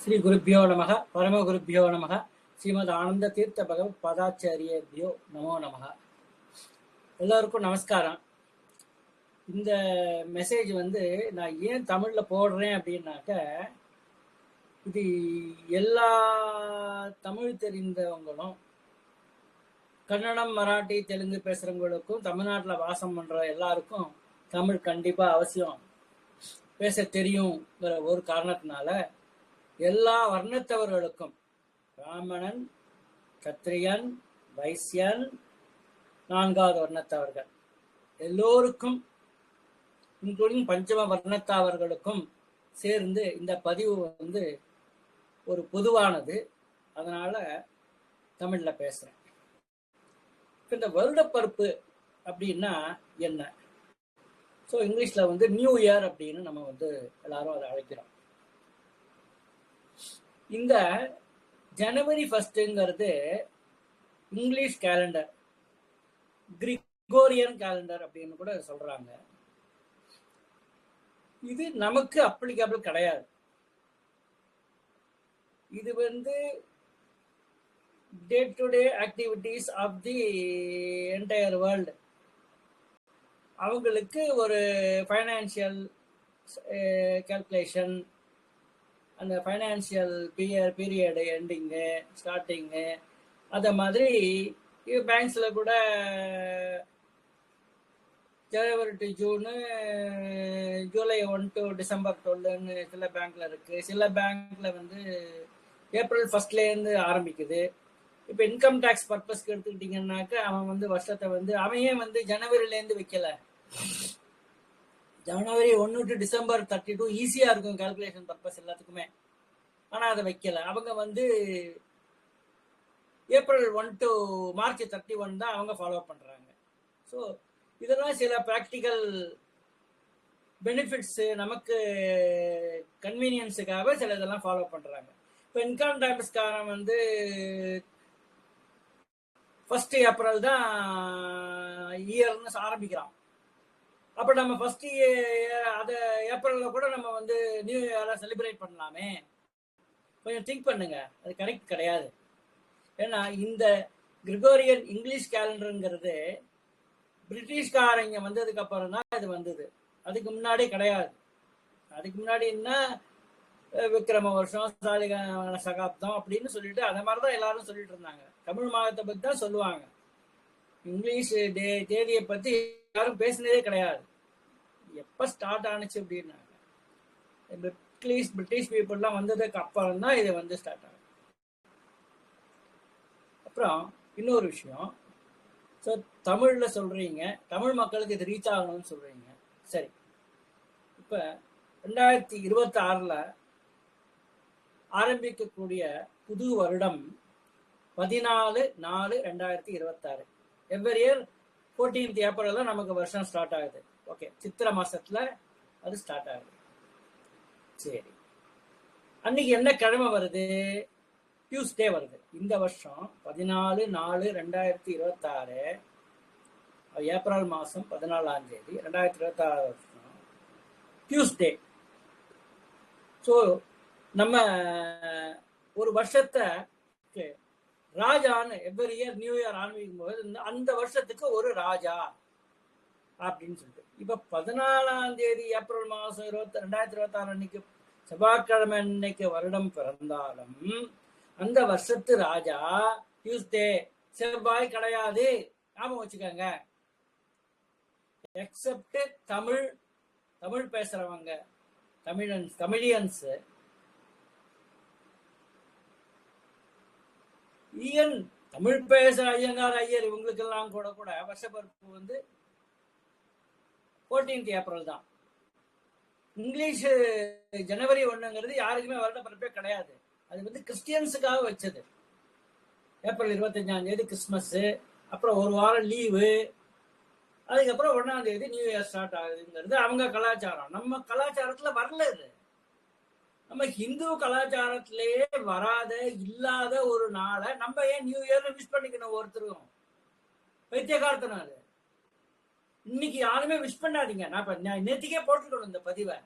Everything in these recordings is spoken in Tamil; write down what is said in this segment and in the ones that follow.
ஸ்ரீ குருப்பியோ நமக பரமகுருப்பியோ நமக ஸ்ரீமத் ஆனந்த தீர்த்த பகவத் பாதாச்சாரியபியோ நமோ நமக. எல்லோருக்கும் நமஸ்காரம். இந்த மெசேஜ் நான் ஏன் தமிழ்ல போடுறேன் அப்படின்னாக்க, இது எல்லா தமிழ் தெரிந்தவங்களும் கன்னடம், மராட்டி, தெலுங்கு பேசுறவங்களுக்கும் தமிழ்நாட்டில் வாசம் பண்ற எல்லாருக்கும் தமிழ் கண்டிப்பா அவசியம் பேச தெரியுங்கிற ஒரு காரணத்தினால எல்லா வர்ணத்தவர்களுக்கும், பிராமணன், கத்திரியன், வைசியன், நான்காவது வர்ணத்தவர்கள் எல்லோருக்கும், இன்க்ளூடிங் பஞ்சம வர்ணத்தவர்களுக்கும் சேர்ந்து இந்த பதிவு ஒரு பொதுவானது. அதனால தமிழ்ல பேசுறேன். இந்த வருடப்பருப்பு அப்படின்னா என்ன? ஸோ இங்கிலீஷ்ல நியூ இயர் அப்படின்னு நம்ம எல்லாரும் அதை அழைக்கிறோம். இந்த ஜனவரி 1ங்கிறது இங்கிலீஷ் கேலண்டர், கிரிகோரியன் கேலண்டர் அப்படின்னு கூட சொல்றாங்க. இது நமக்கு அப்ளிகபிள் கிடையாது. இது day to day activities of the entire world. அவங்களுக்கு ஒரு ஃபைனான்சியல் கால்குலேஷன், அந்த ஃபைனான்சியல் பீரியடு எண்டிங்கு, ஸ்டார்டிங்கு, அதை மாதிரி பேங்க்ஸ்ல கூட January to June, July 1 to December 12ன்னு சில பேங்க்ல இருக்கு. சில பேங்க்ல ஏப்ரல் 1லேருந்து ஆரம்பிக்குது. இப்போ இன்கம் டேக்ஸ் பர்பஸ்க்கு எடுத்துக்கிட்டீங்கன்னாக்க அவன் வருஷத்தை அவன் ஏன் ஜனவரிலேருந்து வைக்கல, ஜனவரி 1 to டிசம்பர் 32 ஈஸியா இருக்கும் கால்குலேஷன் பர்பஸ் எல்லாத்துக்குமே. ஆனா அதை வைக்கல. அவங்க ஏப்ரல் 1 to மார்ச் 31 தான் அவங்க ஃபாலோ பண்றாங்க. ஸோ இதெல்லாம் சில ப்ராக்டிக்கல் பெனிஃபிட்ஸ், நமக்கு கன்வீனியன்ஸுக்காக சில இதெல்லாம் ஃபாலோ பண்றாங்க. இப்போ இன்கம் டேக்ஸ்காரன் 1 ஏப்ரல் தான் இயர்னு ஆரம்பிக்கிறான். அப்ப நம்ம ஃபர்ஸ்ட் அதை ஏப்ரல்ல கூட நம்ம நியூ இயரை செலிப்ரேட் பண்ணலாமே. கொஞ்சம் திங்க் பண்ணுங்க, அது கரெக்ட் கிடையாது. ஏன்னா இந்த கிரிகோரியன் இங்கிலீஷ் கேலண்டருங்கிறது பிரிட்டிஷ்காரங்க வந்ததுக்கு அப்புறம் தான் இது வந்தது. அதுக்கு முன்னாடி கிடையாது. அதுக்கு முன்னாடி என்ன விக்ரம வருஷம், சாலிகான சகாப்தம் அப்படின்னு சொல்லிட்டு அந்த மாதிரிதான் எல்லாரும் சொல்லிட்டு இருந்தாங்க. தமிழ் மாதத்தை பத்தி தான் சொல்லுவாங்க. இங்கிலீஷ் தேதியை பத்தி யாரும் பேசினதே கிடையாது. எப்ப ஸ்டார்ட் ஆனிச்சு அப்படின்னா பிரிட்டிஷ் பீப்புள்லாம் வந்ததுக்கு அப்புறம் தான் இது ஸ்டார்ட் ஆகும். அப்புறம் இன்னொரு விஷயம், ஸோ தமிழ்ல சொல்றீங்க, தமிழ் மக்களுக்கு இது ரீச் ஆகணும்னு சொல்றீங்க. சரி, இப்ப 2026ல ஆரம்பிக்கக்கூடிய புது வருடம் 14/4/2026. எவ்ரி இயர் 14th ஏப்ரல் தான் நமக்கு வருஷம் ஸ்டார்ட் ஆகுது. ஓகே, சித்திரை மாசத்துல அது ஸ்டார்ட் ஆகுது. சரி, அன்னைக்கு என்ன கிழமை வருது? டியூஸ்டே வருது. இந்த வருஷம் 14/4/2026, ஏப்ரல் மாசம் 14ஆம் தேதி 2026 வருஷம் டியூஸ்டே. ஸோ நம்ம ஒரு வருஷத்தை ராஜான்னு எவ்ரி இயர் நியூ இயர் ஆரம்பிக்கும் போது அந்த வருஷத்துக்கு ஒரு ராஜா அப்படின்னு சொல்லிட்டு, இப்ப 14ஆம் தேதி ஏப்ரல் மாசம் 2026 அன்னைக்கு செவ்வாய்க்கிழமை அன்னைக்கு வருடம் பிறந்தாலும் அந்த வருஷத்து ராஜா டியூஸ்டே, செவ்வாய் கிடையாது. ஞாபகம் வச்சுக்கோங்க. எக்ஸப்ட் தமிழ் பேசுறவங்க, தமிழியன்ஸ், ஈவன் தமிழ் பேசுற ஐயங்கார், ஐயர், இவங்களுக்கெல்லாம் கூட வருஷப்பருப்பு 14th ஏப்ரல் தான். இங்கிலீஷ் ஜனவரி 1ங்கிறது யாருக்குமே வருடப்பருப்பே கிடையாது. அது கிறிஸ்டியன்ஸுக்காக வச்சது. ஏப்ரல் 25ஆம் தேதி கிறிஸ்துமஸ், அப்புறம் ஒரு வாரம் லீவு, அதுக்கப்புறம் 1ஆம் தேதி நியூ இயர் ஸ்டார்ட் ஆகுதுங்கிறது அவங்க கலாச்சாரம். நம்ம கலாச்சாரத்துல வரல. இது நம்ம ஹிந்து கலாச்சாரத்திலேயே இல்லாத ஒரு நாளை நம்ம ஏன் நியூ இயர்ல விஷ் பண்ணிக்கணும்? ஒருத்தரும் பைத்தியகாரத்தினால இன்னைக்கு யாருமே விஷ் பண்ணாதீங்க. நான் நேத்திக்கே போட்டுக்கணும் இந்த பதிவை.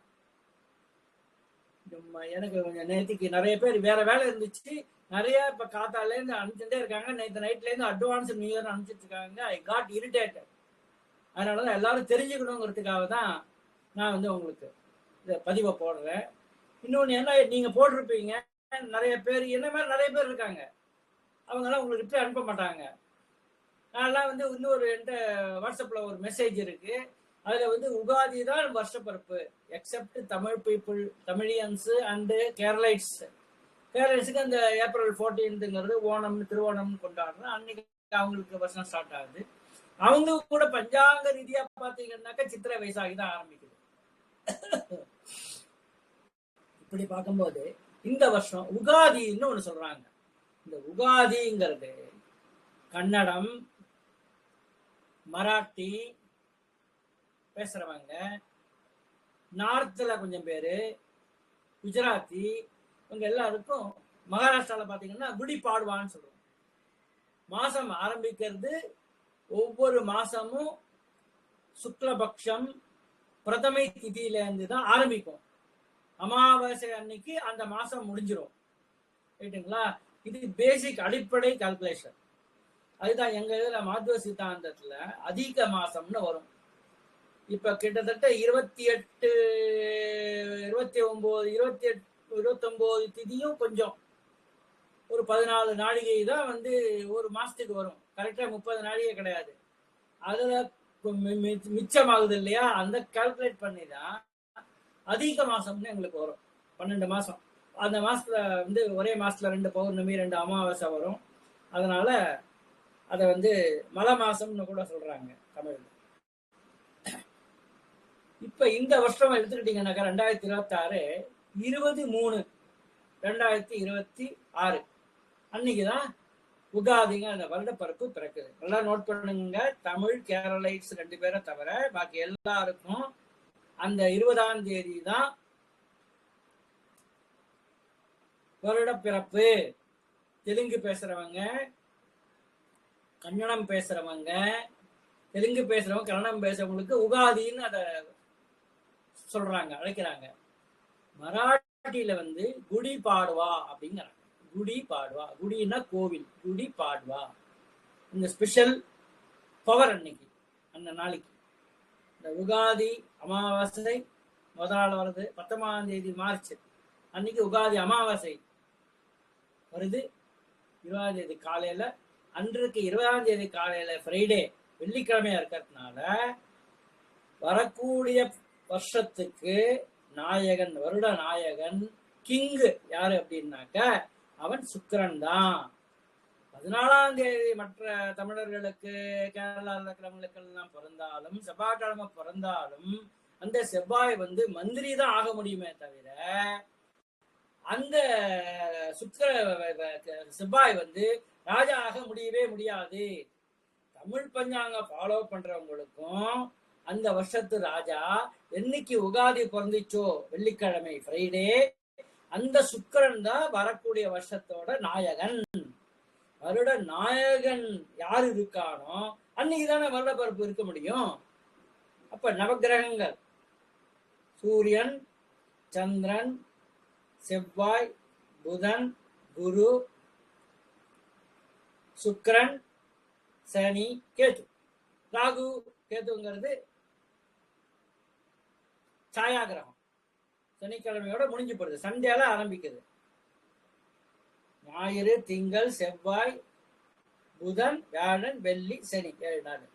எனக்கு கொஞ்சம் நேற்றுக்கு நிறைய பேர் வேற வேலை இருந்துச்சு, நிறைய இப்ப காத்தால இருந்து அனுப்பிச்சுட்டே இருக்காங்க. நேற்று நைட்ல இருந்து அட்வான்ஸ் நியூ இயர் அனுப்பிச்சிட்டு இருக்காங்க. I got irritated. அதனாலதான் எல்லாரும் தெரிஞ்சுக்கணுங்கிறதுக்காக தான் நான் வந்து உங்களுக்கு இந்த பதிவை போடுறேன். இன்னொன்னு என்ன, நீங்க போட்டிருப்பீங்க, நிறைய பேர் என்ன மாதிரி நிறைய பேர் இருக்காங்க, அவங்க எல்லாம் உங்களுக்கு ரிப்ளை அனுப்ப மாட்டாங்க. நான்லாம் வந்து இன்னொரு என்கிட்ட வாட்ஸ்அப்ல ஒரு மெசேஜ் இருக்கு, அதுல வந்து உகாதி தான் வருஷப்பிறப்பு except Tamil people, Tamilians and Keralites. கேரளைட்ஸுக்கு அந்த ஏப்ரல் 14ங்கிறது ஓணம் திருவோணம் கொண்டாடுறோம், அன்னைக்கு அவங்களுக்கு வருஷம் ஸ்டார்ட் ஆகுது. அவங்க கூட பஞ்சாங்க ரீதியா பாத்தீங்கன்னாக்கா சித்திரை வைசாகி தான் ஆரம்பிக்குது. இப்படி பார்க்கும்போது இந்த வருஷம் உகாதின்னு ஒண்ணு சொல்றாங்க. இந்த உகாதிங்கிறது கன்னடம், மராட்டி பேசுறவங்க, நார்த்ல கொஞ்சம் பேரு, குஜராத்தி, இவங்க எல்லாருக்கும் மகாராஷ்டிரால பாத்தீங்கன்னா குடி பாடுவான்னு சொல்றோம். மாசம் ஆரம்பிக்கிறது ஒவ்வொரு மாசமும் சுக்லபக்ஷம் பிரதமை திதியில இருந்து தான் ஆரம்பிக்கும். அமாவாசை அன்னைக்கு அந்த மாசம் முடிஞ்சிடும். ரைட்டுங்களா? இது பேசிக் அடிப்படை கால்குலேஷன். அதுதான் எங்க இதுல மாத்வ சித்தாந்தத்துல அதிக மாசம்னு வரும். இப்ப கிட்டத்தட்ட 28, 29, 29 திதியும் கொஞ்சம் ஒரு 14 நாழிகை தான் வந்து ஒரு மாசத்துக்கு வரும். கரெக்டா 30 நாழிகை கிடையாது. அதுல மிச்சமாகுது இல்லையா, அந்த கால்குலேட் பண்ணி தான் அதிக மாசம்னு எங்களுக்கு வரும். 12 மாசம். அந்த மாசத்துல வந்து ஒரே மாசத்துல 2 பௌர்ணமி 2 அமாவாசை வரும். அதனால அத வந்து மலை மாசம்னு கூட சொல்றாங்க தமிழ்ல. இப்ப இந்த வருஷம் எடுத்துக்கிட்டீங்கன்னாக்கா 2026 20/3/2026 அன்னைக்குதான் உகாதிங்க அந்த வருடப்பரப்பு பிறக்குது. நல்லா நோட் பண்ணுங்க. தமிழ் கேரளைட்ஸ் 2 பேரை தவிர பாக்கி எல்லாருக்கும் அந்த 20ஆம் தேதி தான் வருட பிறப்பு. தெலுங்கு பேசுறவங்க, கன்னடம் பேசுறவங்க, தெலுங்கு பேசுறவங்க, கன்னடம் பேசுறவங்களுக்கு உகாதின்னு அத சொல்றாங்க, அழைக்கிறாங்க. மராட்டியில வந்து குடி பாடுவா அப்படிங்கிறாங்க. குடி பாடுவா, குடின்னா கோவில், குடி பாடுவா. இந்த ஸ்பெஷல் பவர் அன்னைக்கு, அந்த நாளைக்கு இந்த உகாதி அமாவாசை முதல் வருது. 19ஆம் தேதி மார்ச் அன்னைக்கு உகாதி அமாவாசை வருது. 20ஆம் தேதி காலையில, அன்றைக்கு 20ஆம் தேதி காலையில ஃப்ரைடே வெள்ளிக்கிழமையா இருக்கிறதுனால வரக்கூடிய வருஷத்துக்கு நாயகன், வருட நாயகன், கிங்கு யாரு அப்படின்னாக்க அவன் சுக்கிரன் தான். 14ஆம் தேதி மற்ற தமிழர்களுக்கு, கேரளாவில் இருக்கிறவங்களுக்கு எல்லாம் பிறந்தாலும், செவ்வாய்க்கிழமை பிறந்தாலும் அந்த செவ்வாய் வந்து மந்திரி தான் ஆக முடியுமே தவிர அந்த சுக்கிர செவ்வாய் வந்து ராஜா ஆக முடியவே முடியாது. தமிழ் பஞ்சாங்க ஃபாலோ பண்றவங்களுக்கும் அந்த வருஷத்து ராஜா என்னைக்கு உகாதி பிறந்துச்சோ வெள்ளிக்கிழமை ஃப்ரைடே, அந்த சுக்கிரன் தான் வரக்கூடிய வருஷத்தோட நாயகன். வருட நாயகன் யாரு இருக்கானோ அன்னைக்கு தானே வருட பரப்பு இருக்க முடியும். அப்ப நவகிரகங்கள் சூரியன், சந்திரன், செவ்வாய், புதன், குரு, சுக்கிரன், சனி, கேது. ராகு கேதுங்கிறது சாயா கிரகம். சனிக்கிழமையோட முடிஞ்சு போடுது, சண்டேல ஆரம்பிக்குது. ஞாயிறு, திங்கள், செவ்வாய், புதன், வியாழன், வெள்ளி, சனி, 7 நாள்.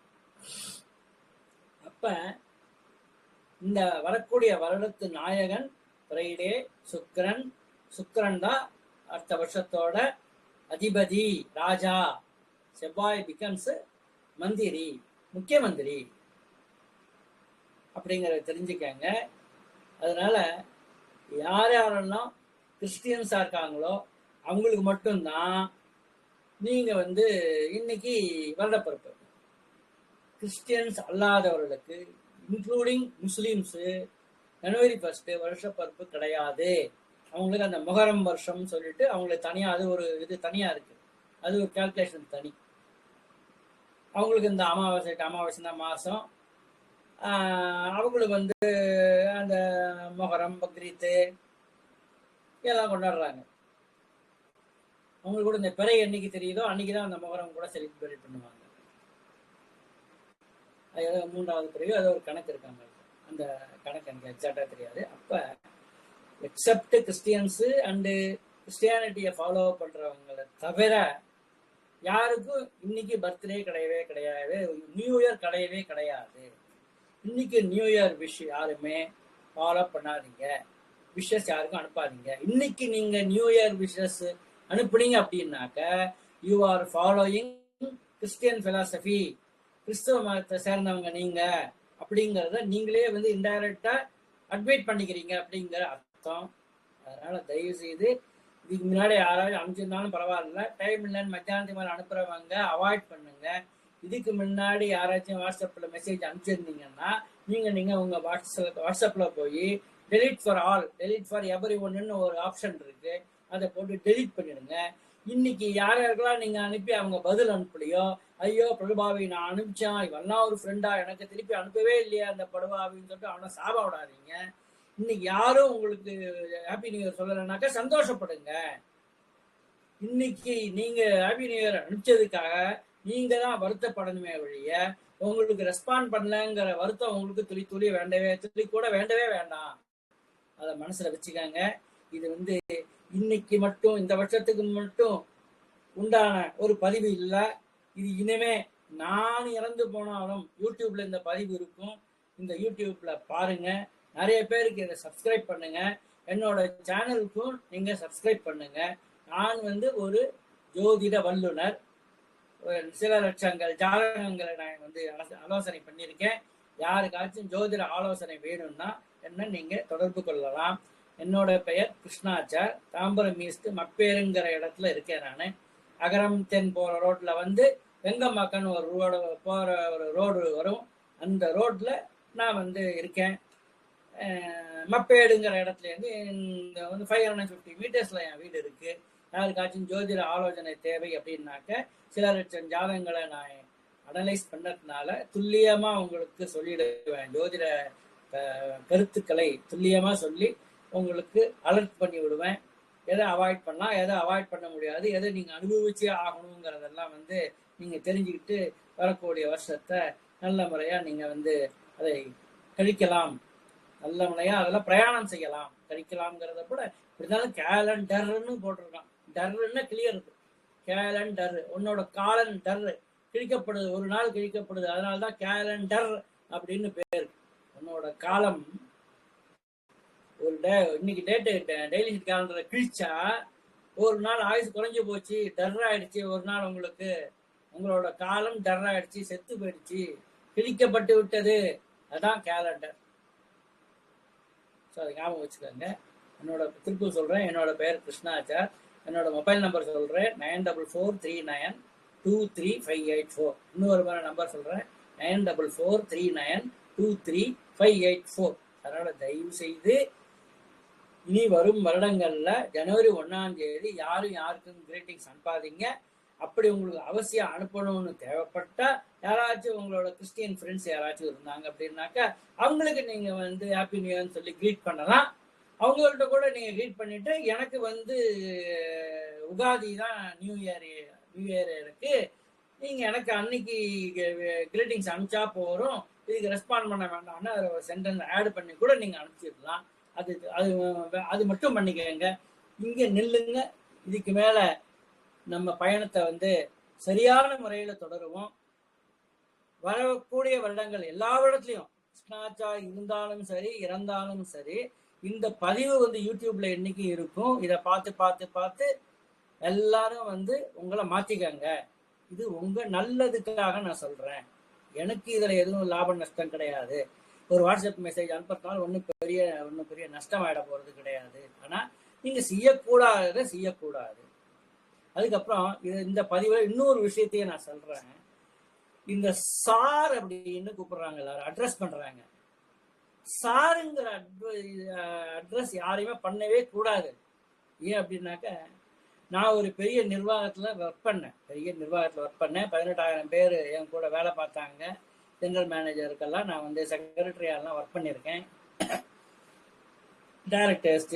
அப்ப இந்த வரக்கூடிய வருடத்து நாயகன் ஃப்ரைடே சுக்கிரன். சுக்கிரன் தான் அடுத்த வருஷத்தோட அதிபதி, ராஜா. செவ்வாய் பிகம்ஸ் மந்திரி, முக்கிய மந்திரி அப்படிங்கறத தெரிஞ்சுக்கங்க. அதனால யார் யாரெல்லாம் கிறிஸ்டியன்ஸா இருக்காங்களோ அவங்களுக்கு மட்டும்தான் நீங்க வந்து இன்னைக்கு வருடப்பிறப்பு. கிறிஸ்டியன்ஸ் அல்லாதவர்களுக்கு, இன்க்ளூடிங் முஸ்லிம்ஸ், ஜனவரி 1 வருஷப்பருப்பு கிடையாது. அவங்களுக்கு அந்த முகரம் வருஷம் சொல்லிட்டு அவங்களுக்கு தனியா அது ஒரு இது தனியா இருக்கு. அது ஒரு கால்குலேஷன் தனி. அவங்களுக்கு இந்த அமாவாசை தான் மாசம். அவங்களுக்கு வந்து அந்த மொஹரம், பக்ரீத்து, எல்லாம் கொண்டாடுறாங்க. அவங்களுக்கு கூட இந்த பிறை என்னைக்கு தெரியுதோ அன்னைக்குதான் அந்த முகரம் கூட செலிப்ரேட் பண்ணுவாங்க. அது ஏதோ 3வது பிறகு ஏதோ ஒரு கணக்கு இருக்காங்க. அந்த கணக்கு எனக்கு எக்ஸாக்டா தெரியாது. அப்ப எக்ஸப்ட் கிறிஸ்டியன்ஸ் அண்டு கிறிஸ்டியானிட்டியை ஃபாலோ பண்றவங்களை தவிர யாருக்கும் இன்னைக்கு பர்த்டே கிடையவே கிடையாது, நியூ இயர் கிடையவே கிடையாது. இன்னைக்கு நியூ இயர் விஷ் யாருமே ஃபாலோ பண்ணாதீங்க, விஷஸ் யாருக்கும் அனுப்பாதீங்க. இன்னைக்கு நீங்க நியூ இயர் விஷஸ் அனுப்புனீங்க அப்படின்னாக்க you are following Christian philosophy, கிறிஸ்தவ மதத்தை சேர்ந்தவங்க நீங்க அப்படிங்கிறத நீங்களே வந்து இன்டைரக்டா அட்வைட் பண்ணிக்கிறீங்க அப்படிங்கிற அர்த்தம். அதனால தயவு செய்து இதுக்கு முன்னாடி யாராவது அனுப்பிச்சிருந்தாலும் பரவாயில்ல, டைம் இல்லைன்னு மத்தியானத்துக்கு மேலே அனுப்புறவங்க அவாய்ட் பண்ணுங்க. இதுக்கு முன்னாடி யாராச்சும் வாட்ஸ்அப்ல மெசேஜ் அனுப்பிச்சிருந்தீங்கன்னா நீங்க உங்க வாட்ஸ்அப்ல போய் delete for all, delete for every ஒன்னு ஒரு ஆப்ஷன் இருக்கு, அதை போட்டு டெலிட் பண்ணிடுங்க. இன்னைக்கு யாருக்கெல்லாம் நீங்க அனுப்பி அவங்க பதில் அனுப்பலையோ, ஐயோ படுபாவி நான் அனுப்பிச்சான், இவெல்லாம் ஒரு ஃப்ரெண்டா எனக்கு திருப்பி அனுப்பவே இல்லையா அந்த படுபாவின்னு சொல்லிட்டு அவனை சாப விடாதீங்க. இன்னைக்கு யாரும் உங்களுக்கு ஹாப்பி நியூ இயர் சொல்லலைன்னாக்கா சந்தோஷப்படுங்க. இன்னைக்கு நீங்க ஹாப்பி நியூ இயர் அனுப்பிச்சதுக்காக நீங்க தான் வருத்தப்படணுமே வழிய உங்களுக்கு ரெஸ்பாண்ட் பண்ணலங்கிற வருத்தம் உங்களுக்கு துளி கூட வேண்டவே வேண்டாம். அதை மனசுல வச்சுக்காங்க. இது வந்து இன்னைக்கு மட்டும் இந்த வருஷத்துக்கு மட்டும் உண்டான ஒரு பதிவு இல்லை. இது இனிமே நான் இறந்து போனாலும் யூடியூப்ல இந்த பதிவு இருக்கும். இந்த யூடியூப்ல பாருங்க. நிறைய பேருக்கு இதை சப்ஸ்கிரைப் பண்ணுங்க. என்னோட சேனலுக்கும் நீங்க சப்ஸ்கிரைப் பண்ணுங்க. நான் வந்து ஒரு ஜோதிட வல்லுனர். சில லட்சங்கள் ஜாதகங்களை நான் வந்து ஆலோசனை பண்ணியிருக்கேன். யாருக்காச்சும் ஜோதிட ஆலோசனை வேணும்னா என்ன நீங்க தொடர்பு கொள்ளலாம். என்னோட பெயர் கிருஷ்ணாச்சார். தாம்பரம் ஈஸ்ட் மப்பேருங்கிற இடத்துல இருக்கேன். நான் அகரம் தென் போற ரோட்ல வந்து வெங்கம்மாக்கன் ஒரு ரோடு போற ஒரு ரோடு வரும். அந்த ரோட்ல நான் வந்து இருக்கேன். மப்பேடுங்கிற இடத்துல இருந்து இந்த வந்து 550 மீட்டர்ஸ்ல என் வீடு இருக்கு. யாருக்காச்சும் ஜோதிட ஆலோசனை தேவை அப்படின்னாக்க சில லட்சம் ஜாதகங்களை நான் அனலைஸ் பண்ணதுனால துல்லியமா உங்களுக்கு சொல்லிடுவேன். ஜோதிட கருத்துக்களை துல்லியமா சொல்லி உங்களுக்கு அலர்ட் பண்ணி விடுவேன். எதை அவாய்ட் பண்ணலாம், எதை அவாய்ட் பண்ண முடியாது, எதை நீங்க அனுபவிச்சே ஆகணுங்கிறதெல்லாம் வந்து நீங்க தெரிஞ்சுக்கிட்டு வரக்கூடிய வருஷத்தை நல்ல முறையா நீங்க வந்து அதை கழிக்கலாம். நல்ல முறையா அதெல்லாம் பிரயாணம் செய்யலாம். கழிக்கலாம்ங்கிறத கூட இப்படினாலும் கேலண்டர்னு போட்டிருக்கான். டர்ன்னு கிளியர் இருக்கு. கேலண்டர், உன்னோட காலண்டர் கிழிக்கப்படுது, ஒரு நாள் கிழிக்கப்படுது, அதனாலதான் கேலண்டர் அப்படின்னு பேர். உன்னோட காலம் ஒரு இன்னைக்கு டேட்டு டெய்லி கேலண்டரை கிழிச்சா ஒரு நாள் ஆயுசு குறைஞ்சு போச்சு, டர் ஆயிடுச்சு. ஒரு நாள் உங்களுக்கு உங்களோட காலம் டர் ஆயிடுச்சு, செத்து போயிடுச்சு, கிழிக்கப்பட்டு விட்டது. அதான் கேலண்டர். ஸோ அதை ஞாபகம் வச்சுக்கோங்க. என்னோட திருப்பூர் சொல்றேன். என்னோட பெயர் கிருஷ்ணாச்சார். என்னோட மொபைல் நம்பர் சொல்றேன் 9443923584. இன்னொரு நம்பர் சொல்றேன் 9443923584. அதனால தயவு செய்து இனி வரும் வருடங்கள்ல ஜனவரி 1ஆம் தேதி யாரும் யாருக்கும் கிரீட்டிங்ஸ் அனுப்பாதீங்க. அப்படி உங்களுக்கு அவசியம் அனுப்பணும்னு தேவைப்பட்டா யாராச்சும் உங்களோட கிறிஸ்டியன் ஃப்ரெண்ட்ஸ் யாராச்சும் இருந்தாங்க அப்படின்னாக்கா அவங்களுக்கு நீங்க வந்து ஹாப்பி நியூ இயர்னு சொல்லி கிரீட் பண்ணலாம். அவங்கள்ட்ட கூட நீங்க கிரீட் பண்ணிட்டு எனக்கு வந்து உகாதி தான் நியூ இயர் இருக்கு, நீங்க எனக்கு அன்னைக்கு கிரீட்டிங்ஸ் அனுப்பிச்சா போறோம், இதுக்கு ரெஸ்பாண்ட் பண்ண வேண்டாம்னு அதை சென்டென்ஸ் ஆட் பண்ணி கூட நீங்க அனுப்பிச்சிடலாம். அது அது அது மட்டும் பண்ணிக்கங்க. இங்க நில்லுங்க. இதுக்கு மேல நம்ம பயணத்தை வந்து சரியான முறையில தொடருவோம். வரக்கூடிய வருடங்கள் எல்லா வருடத்துலயும் கிருஷ்ணாச்சா இருந்தாலும் சரி இறந்தாலும் சரி இந்த பதிவு வந்து யூடியூப்ல என்னைக்கு இருக்கும். இதை பார்த்து பார்த்து பார்த்து எல்லாரும் வந்து உங்களை மாத்திக்கங்க. இது உங்க நல்லதுக்காக நான் சொல்றேன். எனக்கு இதுல எதுவும் லாப நஷ்டம் கிடையாது. ஒரு வாட்ஸ்அப் மெசேஜ் அனுப்புறதுனால ஒன்றும் பெரிய நஷ்டம் ஆயிட போறது கிடையாது. ஆனா நீங்க செய்யக்கூடாததை செய்யக்கூடாது. அதுக்கப்புறம் இந்த பதிவுல இன்னொரு விஷயத்தையே நான் சொல்றேன். இந்த சார் அப்படின்னு கூப்பிடுறாங்க, எல்லாரும் அட்ரஸ் பண்றாங்க. சாருங்கிற அட்ரஸ் யாரையுமே பண்ணவே கூடாது. ஏன் அப்படின்னாக்க நான் ஒரு பெரிய நிர்வாகத்துல ஒர்க் பண்ணேன். 18,000 பேர் என் கூட வேலை பார்த்தாங்க. ஜெனரல் மேனேஜருக்கெல்லாம் நான் வந்து செக்ரட்டரியாலாம் ஒர்க் பண்ணியிருக்கேன். Directors,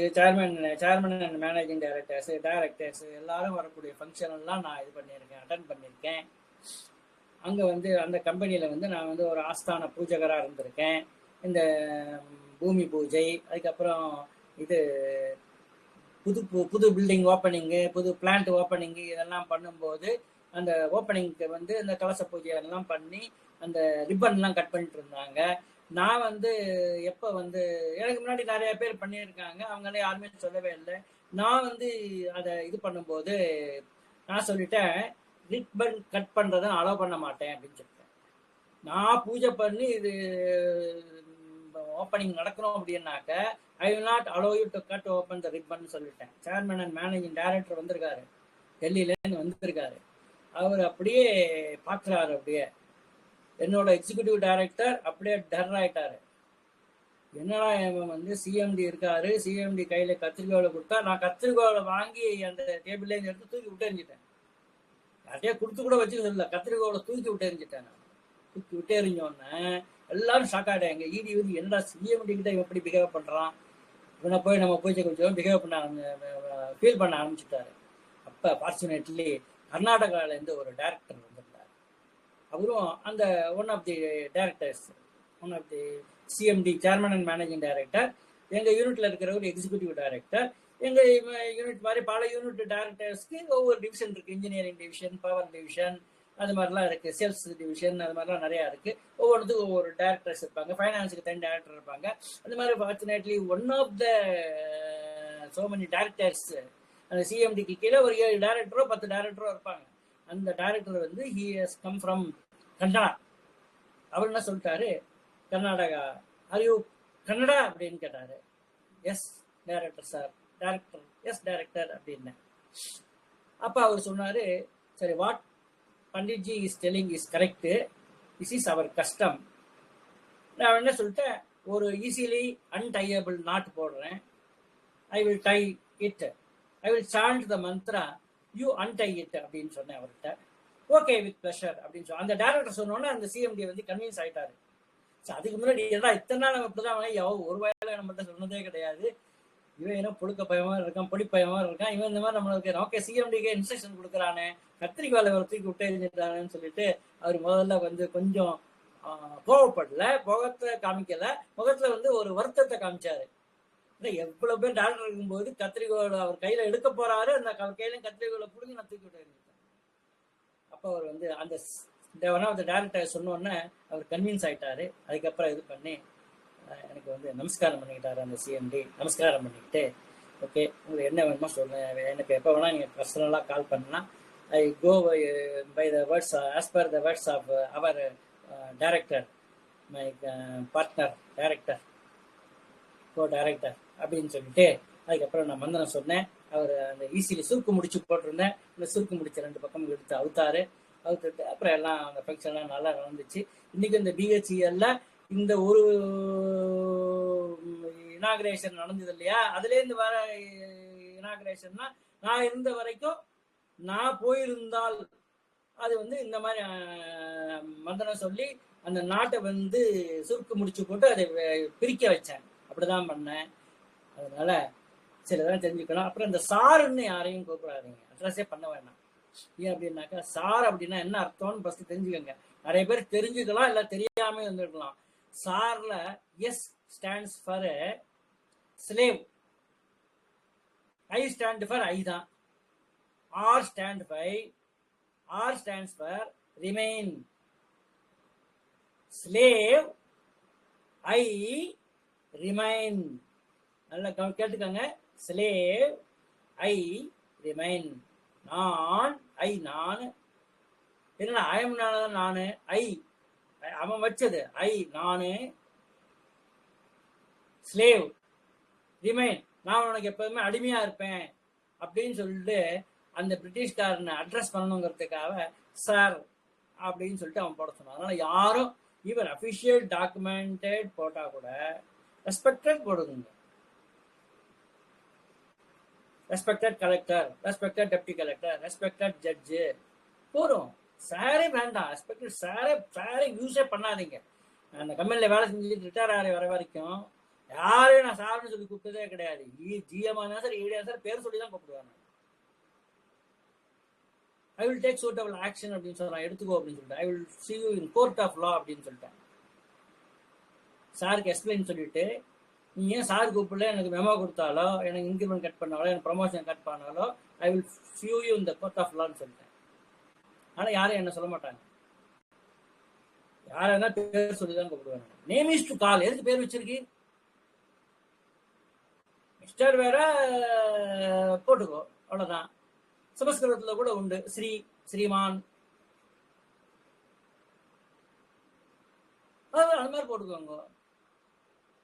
chairman and managing directors எல்லாரும் வரக்கூடிய ஃபங்க்ஷன் எல்லாம் நான் இது பண்ணியிருக்கேன், அட்டன் பண்ணியிருக்கேன். அங்கே வந்து அந்த கம்பெனியில் வந்து நான் வந்து ஒரு ஆஸ்தான பூஜகராக இருந்திருக்கேன். இந்த பூமி பூஜை, அதுக்கப்புறம் இது புது புது பில்டிங் ஓப்பனிங்கு, புது பிளான்ட் ஓப்பனிங்கு இதெல்லாம் பண்ணும்போது அந்த ஓப்பனிங்க்கு வந்து இந்த கலச பூஜை எல்லாம் பண்ணி அந்த ரிப்பன்லாம் கட் பண்ணிட்டு இருந்தாங்க. நான் வந்து எப்போ வந்து எனக்கு முன்னாடி நிறைய பேர் பண்ணியிருக்காங்க, அவங்களே யாருமே சொல்லவே இல்லை. நான் வந்து அதை இது பண்ணும்போது நான் சொல்லிட்டேன், ரிப்பன் கட் பண்ணுறதை நான் அலோவ் பண்ண மாட்டேன் அப்படின்னு சொல்லிட்டேன். நான் பூஜை பண்ணி இது ஓப்பனிங் நடக்கணும் அப்படின்னாக்க I will not allow you to cut open the ribbon சொல்லிட்டேன். சேர்மன் அண்ட் மேனேஜிங் டைரக்டர் வந்திருக்காரு, டெல்லியிலேருந்து வந்திருக்காரு. அவர் அப்படியே பார்க்குறாரு, அப்படியே என்னோட எக்ஸிக்யூட்டிவ் டைரக்டர் அப்படியே டர் ஆயிட்டாரு. என்னடா இவன் வந்து சிஎம்டி இருக்காரு, சிஎம்டி கையில கத்திரிக்கோலை கொடுத்தா, நான் கத்திரிக்கோலை வாங்கி அந்த டேபிள்ல எடுத்து தூக்கி விட்டு எறிஞ்சிட்டேன். யார்ட்டையே கொடுத்து கூட வச்சுக்க சொல்லல, கத்திரிக்கோலை தூக்கி விட்டு எறிஞ்சிட்டேன். நான் தூக்கி விட்டு எறிஞ்சோன்னே எல்லாரும் ஷாக் ஆகிட்டாங்க. இடி வந்து என்னடா சிஎம்டி கிட்ட எப்படி பிஹேவ் பண்றான், இவனை போய் நம்ம பூஜை கொஞ்சம் பிஹேவ் பண்ண ஃபீல் பண்ண ஆரம்பிச்சுட்டாரு. அப்ப ஃபார்ச்சுனேட்லி கர்நாடகாவிலேருந்து ஒரு டைரக்டர் வந்திருந்தார். அவரும் அந்த one of the directors, one of the CMD chairman and managing director, எங்கள் யூனிட்ல இருக்கிற ஒரு எக்ஸிக்யூட்டிவ் டைரக்டர். எங்கள் யூனிட் மாதிரி பல யூனிட் டைரக்டர்ஸ்க்கு ஒவ்வொரு டிவிஷன் இருக்கு, இன்ஜினியரிங் டிவிஷன், பவர் டிவிஷன், அது மாதிரிலாம் இருக்கு, சேல்ஸ் டிவிஷன், அது மாதிரிலாம் நிறையா இருக்கு. ஒவ்வொன்றுத்துக்கும் ஒவ்வொரு டைரக்டர்ஸ் இருப்பாங்க, ஃபைனான்ஸுக்கு தனி டைரக்டர் இருப்பாங்க. அந்த மாதிரி fortunately one of the so many directors, அந்த சிஎம்டிக்கு கீழே ஒரு 7 டைரக்டரோ 10 டைரக்டரோ இருப்பாங்க. அந்த டைரக்டர் வந்து he has come from Kannada. அவர் என்ன சொல்லிட்டாரு, கர்நாடகா, ஆர் யூ கன்னடா அப்படின்னு கேட்டாரு. Yes director sir, director yes director அப்படின்னு. அப்போ அவர் சொன்னாரு, சரி, what Panditji is telling is correct, this is our custom. நான் என்ன சொல்லிட்டேன், ஒரு ஈஸிலி அன்டையபிள் நாட் போடுறேன், I will tie it, I will chant the mantra, you untie it அப்படின்னு சொன்னேன் அவர்கிட்ட. ஓகே வித் ப்ளஷர் அப்படின்னு சொல்லி அந்த டைரக்டர் சொன்னோன்னே அந்த சிஎம்டி வந்து கன்வின்ஸ் ஆயிட்டாரு. அதுக்கு முன்னாடி ஏன்னா இத்தனை நாள் நம்ம இப்படிதான் ஒரு வயல நம்மகிட்ட சொன்னதே கிடையாது. இவன் என்ன புழுக்க பயமா இருக்கான், பொடி பயமா இருக்கான், இவன் இந்த மாதிரி நம்மளுக்கு ஓகே சிஎம்டிக்கு இன்ஸ்ட்ரக்ஷன் கொடுக்குறானே, கத்திரிக்கால ஒரு தூக்கி விட்டு எரிஞ்சிட்டானு சொல்லிட்டு அவர் முதல்ல வந்து கொஞ்சம் கோவப்படல, முகத்தை காமிக்கல, முகத்துல வந்து ஒரு வருத்தத்தை காமிச்சாரு. எவ்வளவு பேர் டாக்டர் இருக்கும்போது கத்திரிக்கோளை அவர் கையில எடுக்க போறாரு, அந்த கையில கத்திரிக்கோளை புடுங்கி நான் தூக்கி விட்டு எரிஞ்சிட்டேன். அப்போ அவர் வந்து அந்த டைரக்டர் சொன்னோன்னே அவர் கன்வின்ஸ் ஆயிட்டாரு. அதுக்கப்புறம் இது பண்ணி எனக்கு வந்து நமஸ்காரம் பண்ணிக்கிட்டாரு அந்த சிஎம்டி. நமஸ்காரம் பண்ணிக்கிட்டு, ஓகே உங்களுக்கு என்ன வேணுமோ சொல்லுங்க, எனக்கு எப்போ வேணா நீங்கள் பர்சனலாக கால் பண்ணலாம், I go by the words as per the words of our director, my partner director, co director அப்படின்னு சொல்லிட்டு அதுக்கப்புறம் நான் மந்திரம் சொன்னேன். அவர் அந்த ஈஸியில சுருக்கு முடிச்சு போட்டிருந்தேன், இந்த சுருக்கு முடிச்ச 2 பக்கம் எடுத்து அவுத்துட்டு அப்புறம் எல்லாம் அந்த ஃபங்க்ஷன்லாம் நல்லா நடந்துச்சு. இன்னைக்கு இந்த பிஹெச்இஎல்ல இந்த ஒரு இனாகிரேஷன் நடந்தது இல்லையா, அதுலேருந்து வர இனாகிரேஷன்னா நான் இருந்த வரைக்கும் நான் போயிருந்தால் அது வந்து இந்த மாதிரி மந்திரம் சொல்லி அந்த நாட்டை வந்து சுருக்கு முடிச்சு போட்டு அதை பிரிக்க வச்சேன், அப்படிதான் பண்ணேன். அதனால சிலதான் தெரிஞ்சுக்கணும். அப்புறம் இந்த சாருன்னு யாரையும் கூப்பிடாதீங்க, அட்ரஸே பண்ண வேண்டாம். ஏன் அப்படின்னாக்கா, சார் அப்படின்னா என்ன அர்த்தம்னு ஃபர்ஸ்ட் தெரிஞ்சுக்கோங்க. நிறைய பேர் தெரிஞ்சுக்கலாம், இல்லை தெரியாம இருந்துருக்கலாம். சார்ல S stands for slave, I stand for I தான், R stands for remain, slave I remain. நல்லா கேட்டுக்கோங்க, ஸ்லேவ் ஐ ரிமைன். நான் என்ன ஐயம் நானு, ஐ அவன் வச்சது, ஐ நானு, ஸ்லேவ் ரிமைன் நான் உனக்கு எப்போதுமே அடிமையா இருப்பேன் அப்படின்னு சொல்லிட்டு அந்த பிரிட்டிஷ்காரனை அட்ரஸ் பண்ணணுங்கிறதுக்காக சார் அப்படின்னு சொல்லிட்டு அவன் போட சொன்னான். அதனால யாரும் ஈவன் அஃபிஷியல் டாக்குமெண்டட் போட்டா கூட ரெஸ்பெக்டட் போடுங்க. Respected collector, respected deputy collector, respected judge போதும். சாரே வேண்டாம், ரெஸ்பெக்டட் சாரே யூஸே பண்ணாதீங்க. அந்த கம்பெனியில் வேலை செஞ்சுட்டு ரிட்டையர் ஆகிற வர வரைக்கும் யாரையும் நான் சார்னு சொல்லி கூப்பிட்டதே கிடையாது. ஜிஎம் சார் ஈடியா சார் பேர் சொல்லி தான் கூப்பிடுவாங்க. I will take suitable action அப்படின்னு சொல்றேன், எடுத்துக்கோ அப்படின்னு சொல்லிட்டு. ஐ will see you in court of law அப்படின்னு சொல்லிட்டேன். சாருக்கு எக்ஸ்பிளைன் சொல்லிட்டு, நீ ஏன் சார் கூப்பிடல, எனக்கு மெமோ கொடுத்தாலோ, எனக்கு இன்கிரிமெண்ட் கட் பண்ணாலோ, எனக்கு ப்ரமோஷன் கட் பண்ணாலோ, I will see you in the court of lawன்னு சொல்லிட்டேன். ஆனா யாரும் என்ன சொல்ல மாட்டாங்க. யாரா பேர் சொல்லிதான் கூப்பிடுவாங்க. Name is to call. எதுக்கு பேர் வச்சிருக்கு? மிஸ்டர் வேற போட்டுக்கோ, அவ்வளவுதான். சமஸ்கிருதத்துல கூட உண்டு, ஸ்ரீ, ஸ்ரீமான், அந்த மாதிரி போட்டுக்கோங்க.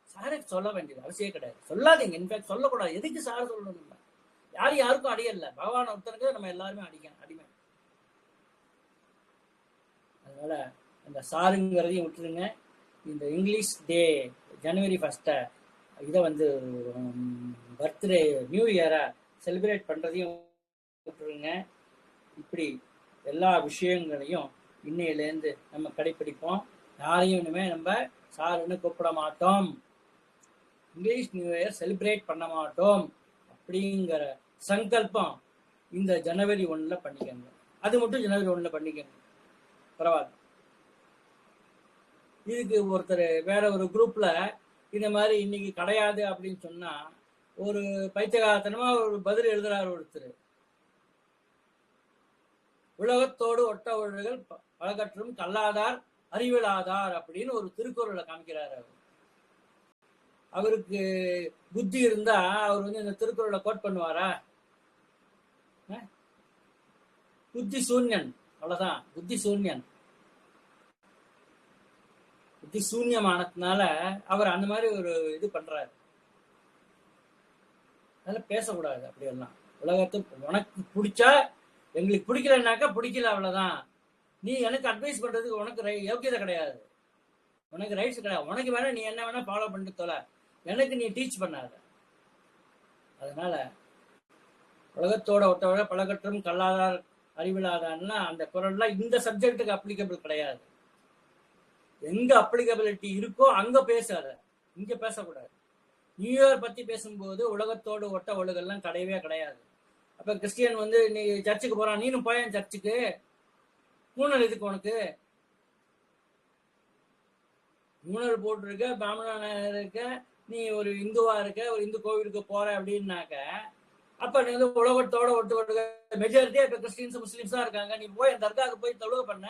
சாருக்கு சொல்ல வேண்டியது அவசியம் கிடையாது. சொல்லாதீங்க. இன்ஃபேக்ட் சொல்லக்கூடாது. எதுக்கு சார் சொல்லணும்? யாருக்கும் அடியல. பகவான் ஒருத்தனுக்கு நம்ம எல்லாருமே அடிமை. அதனால அந்த சாருங்கிறதையும் விட்டுருங்க. இந்த இங்கிலீஷ் டே ஜனவரி 1 இதை வந்து பர்த்டே நியூ இயரா செலிப்ரேட் பண்றதையும் விட்டுருங்க. இப்படி எல்லா விஷயங்களையும் இன்னையிலேருந்து நம்ம கடைபிடிப்போம். யாரையும் இனிமே நம்ம சாருன்னு கூப்பிட மாட்டோம். இங்கிலீஷ் நியூ இயர் செலிப்ரேட் பண்ண மாட்டோம் அப்படிங்கிற சங்கல்பம் இந்த ஜனவரி 1 பண்ணிக்கங்க. அது மட்டும் ஜனவரி 1 பண்ணிக்கங்க, பரவாயில்ல. இதுக்கு ஒருத்தர் வேற ஒரு குரூப்ல இந்த மாதிரி இன்னைக்கு கிடையாது அப்படின்னு சொன்னா ஒரு பைத்தியகாரத்தனமா ஒரு பதில் எழுதுறாரு ஒருத்தர். உலகத்தோடு ஒட்ட ஒழுகல் பழகற்றும் கல்லாதார் அறிவிலாதார் அப்படின்னு ஒரு திருக்குறளை காமிக்கிறார். அவருக்கு புத்தி இருந்தா அவர் வந்து இந்த திருக்குறளை கோட் பண்ணுவாரா? புத்தி சூன்யன், அவ்வளவுதான். புத்தி சூன்யன். புத்தி சூன்யமானதுனால அவர் அந்த மாதிரி ஒரு இது பண்றாரு. அதெல்லாம் பேசக்கூடாது அப்படியெல்லாம். உலகத்துக்கு உனக்கு பிடிச்சா, எங்களுக்கு பிடிக்கலன்னாக்கா பிடிக்கல, அவ்வளவுதான். நீ எனக்கு அட்வைஸ் பண்றதுக்கு உனக்கு யோக்கியதை கிடையாது, உனக்கு ரைட்ஸ் கிடையாது. உனக்கு வேணா நீ என்ன வேணா ஃபாலோ பண்ணிட்டு தொலை, எனக்கு நீ டீச் பண்ணாத. அதனால உலகத்தோட ஒட்டோட பழகற்றும் கல்லாதார் அறிவிலாதார்னா அந்த குரல்லாம் இந்த சப்ஜெக்டுக்கு அப்ளிகபிள் கிடையாது. எங்க அப்ளிகபிலிட்டி இருக்கோ அங்க பேசாத, இங்க பேசக்கூடாது. நியூ இயர் பத்தி பேசும்போது உலகத்தோடு ஒட்ட ஒழுகெல்லாம் கிடையவே கிடையாது. அப்ப கிறிஸ்டியன் வந்து நீ சர்ச்சுக்கு போறான், நீனும் போயேன் சர்ச்சுக்கு, மூணல் இதுக்கு உனக்கு மூணல் போட்டிருக்க, பிராமணனா இருக்க, நீ ஒரு இந்துவா இருக்க, ஒரு இந்து கோவிலுக்கு போற அப்படின்னாக்க அப்ப நீ வந்து உலகத்தோட ஒட்டு ஒட்டு மெஜாரிட்டியா இப்ப கிறிஸ்டின்ஸ் முஸ்லிம்ஸ் தான் இருக்காங்க. நீ போய் அந்த தர்காவுக்கு போய் தொழுகை பண்ண,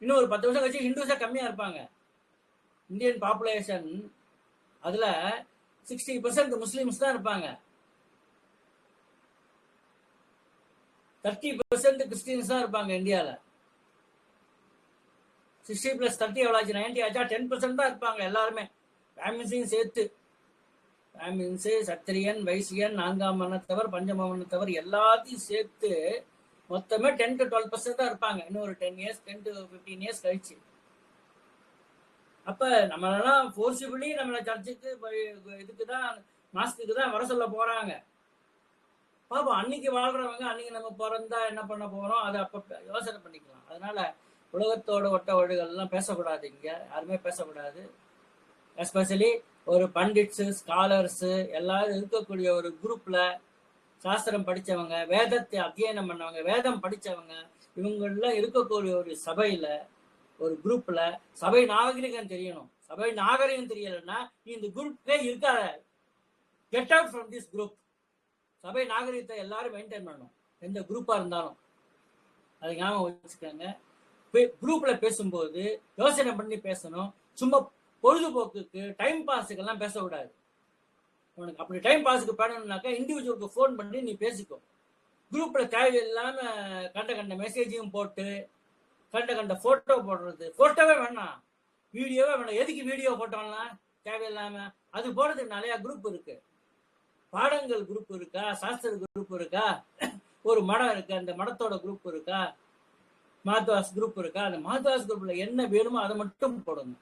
இன்னும் ஒரு 10 வருஷம் கழிச்சு ஹிந்துஸா கம்மியா இருப்பாங்க. இந்தியன் பாப்புலேஷன் அதுல 60% முஸ்லிம்ஸ் தான் இருப்பாங்க, 30% கிறிஸ்டின்ஸ் தான் இருப்பாங்க இந்தியால. 60 + 30 எவ்வளவு ஆச்சு? 90 ஆச்சா? 10% தான் இருப்பாங்க எல்லாருமே, பிராமின்ஸையும் சேர்த்து. பிராமின்ஸ், சத்திரியன், வைசியன், 4ஆம் வர்ணத்தவர், 5ஆம் வர்ணத்தவர் எல்லாத்தையும் சேர்த்து மொத்தமே 10 to 12% தான் இருப்பாங்க. இன்னும் ஒரு 10 years 10 to 15 years கழிச்சு. அப்ப நம்மளெல்லாம் ஃபோர்ஸிபிளி நம்மள சர்ச்சுக்கு இதுக்குதான் மாசத்துக்கு தான் வர சொல்ல போறாங்க. பாப்போம், அன்னைக்கு வாழ்றவங்க அன்னைக்கு நம்ம பிறந்தா என்ன பண்ண போறோம் அதை அப்ப யோசனை பண்ணிக்கலாம். அதனால உலகத்தோட ஒட்ட ஒழுகெல்லாம் பேசக்கூடாது, இங்க யாருமே பேசக்கூடாது. எஸ்பெஷலி ஒரு பண்டிட்ஸு, ஸ்காலர்ஸு எல்லாரும் இருக்கக்கூடிய ஒரு குரூப்ல, சாஸ்திரம் படிச்சவங்க, வேதத்தை அத்தியனம் பண்ணவங்க, வேதம் படிச்சவங்க, இவங்கெல்லாம் இருக்கக்கூடிய ஒரு சபையில, ஒரு குரூப்ல சபை நாகரிகம் தெரியணும். சபை நாகரிகம் தெரியலன்னா நீ இந்த குரூப்லே இருக்காத, get out from this group. சபை நாகரிகத்தை எல்லாரும் மெயின்டைன் பண்ணணும், எந்த குரூப்பா இருந்தாலும். அதை ஞாபகம் வச்சுக்கோங்க. குரூப்ல பேசும்போது யோசனை பண்ணி பேசணும். சும்மா பொழுதுபோக்குக்கு டைம் பாஸுக்கெல்லாம் பேசக்கூடாது. உனக்கு அப்படி டைம் பாஸுக்கு பண்ணணும்னாக்கா இண்டிவிஜுவலுக்கு ஃபோன் பண்ணி நீ பேசிக்கோ. குரூப்ல தேவையில்லாம கண்ட மெசேஜையும் போட்டு கண்ட போட்டோ போடுறது, போட்டோவே வேணாம், வீடியோவே வேணாம். எதுக்கு வீடியோ போட்டோம்லாம் தேவையில்லாம? அது போடுறதுக்கு நிறைய குரூப் இருக்கு. பாடங்கள் குரூப் இருக்கா, சாஸ்திர குரூப் இருக்கா, ஒரு மடம் இருக்கு, அந்த மடத்தோட குரூப் இருக்கா, மாத்வாஸ் குரூப் இருக்கா, அந்த மாத்வாஸ் குரூப்ல என்ன வேணுமோ அதை மட்டும் போடுங்க.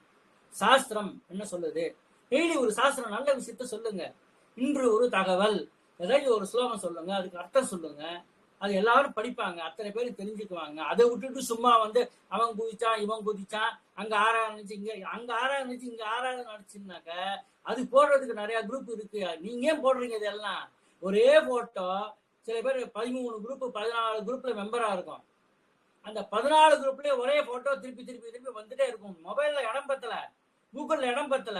சாஸ்திரம் என்ன சொல்லுது, டெய்லி ஒரு சாஸ்திரம் நல்ல விஷயத்த சொல்லுங்க. இன்று ஒரு தகவல், ஏதாச்சும் ஒரு ஸ்லோகம் சொல்லுங்க, அதுக்கு அர்த்தம் சொல்லுங்க. அது எல்லாரும் படிப்பாங்க, அத்தனை பேரும் தெரிஞ்சுக்குவாங்க. அதை விட்டுட்டு சும்மா வந்து அவன் குதிச்சான் இவன் குதிச்சான், அங்க ஆறாவது நினைச்சு அங்க ஆறாவது நினைச்சு இங்க ஆறாவது நினைச்சுனாக்க அது போடுறதுக்கு நிறைய குரூப் இருக்கு. நீங்க ஏன் போடுறீங்க இதெல்லாம்? ஒரே போட்டோ சில பேர் 13 குரூப் 14 குரூப்ல மெம்பரா இருக்கும். அந்த 14 குரூப்லயே ஒரே போட்டோ திருப்பி திருப்பி திருப்பி வந்துட்டே இருக்கும். மொபைல்ல இடம் பத்தல, கூகுள்ல இடம் பத்தல.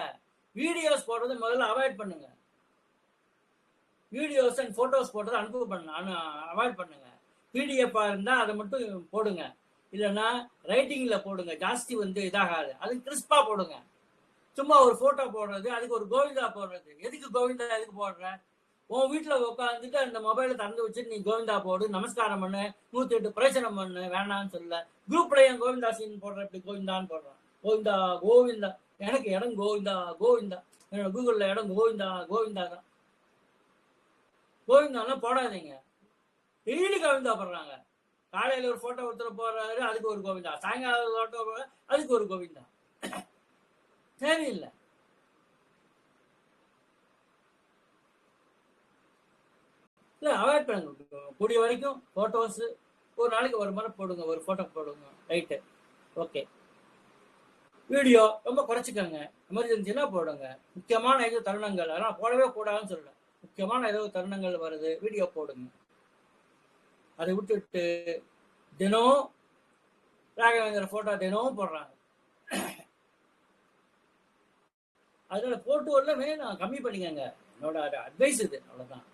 வீடியோஸ் போடுறது முதல்ல அவாய்ட் பண்ணுங்க. வீடியோஸ் அண்ட் போட்டோஸ் போடுறது அவாய்ட் பண்ணுங்க. பிடிஎஃப் இருந்தா அதை மட்டும் போடுங்க. இல்லைன்னா ரைட்டிங்ல போடுங்க, ஜாஸ்தி வந்து இதாகாது. அது கிறிஸ்பா போடுங்க. சும்மா ஒரு போட்டோ போடுறது, அதுக்கு ஒரு கோவிந்தா போடுறது. எதுக்கு கோவிந்தா எதுக்கு போடுற? உன் வீட்டுல உட்காந்துட்டு அந்த மொபைலை திறந்து வச்சுட்டு நீ கோவிந்தா போடு, நமஸ்காரம் பண்ணு, 108 பிரச்சனம் பண்ணு, வேணான்னு சொல்ல. குரூப்ல என் கோவிந்தா சீன் போடுற, இப்படி கோவிந்தான்னு போடுறான். கோவிந்தா கோவிந்தா, எனக்கு இடம் கோவிந்தா கோவிந்தா, என்னோட கூகுள்ல இடம் கோவிந்தா கோவிந்தா தான். கோவிந்தாலாம் போடாதீங்க. டெய்லி கோவிந்தா போடுறாங்க. காலையில ஒரு போட்டோ ஒருத்தர் போடுறாரு, அதுக்கு ஒரு கோவிந்தா. சாயங்காலம் போட்டோ அதுக்கு ஒரு கோவிந்தா. தேவையில்லை. இல்லை, அவாய்ட் பண்ணுங்க. கூடிய வரைக்கும் போட்டோஸ் ஒரு நாளைக்கு ஒரு முறை போடுங்க, ஒரு போட்டோ போடுங்க. Right, okay. வீடியோ ரொம்ப குறைச்சிக்கோங்க. எமர்ஜென்சினா போடுங்க. முக்கியமான ஏதோ தருணங்கள், அதெல்லாம் போடவே கூடாதுன்னு சொல்லல. முக்கியமான ஏதோ தருணங்கள் வருது, வீடியோ போடுங்க. அதை விட்டுட்டு தினம் ராகவேந்திர போட்டோ தினமும் போடுறாங்க. அதனால போட்டோ எல்லாமே நான் கம்மி பண்ணிக்கங்க. என்னோட அட்வைஸ் இது, அவ்வளவுதான்.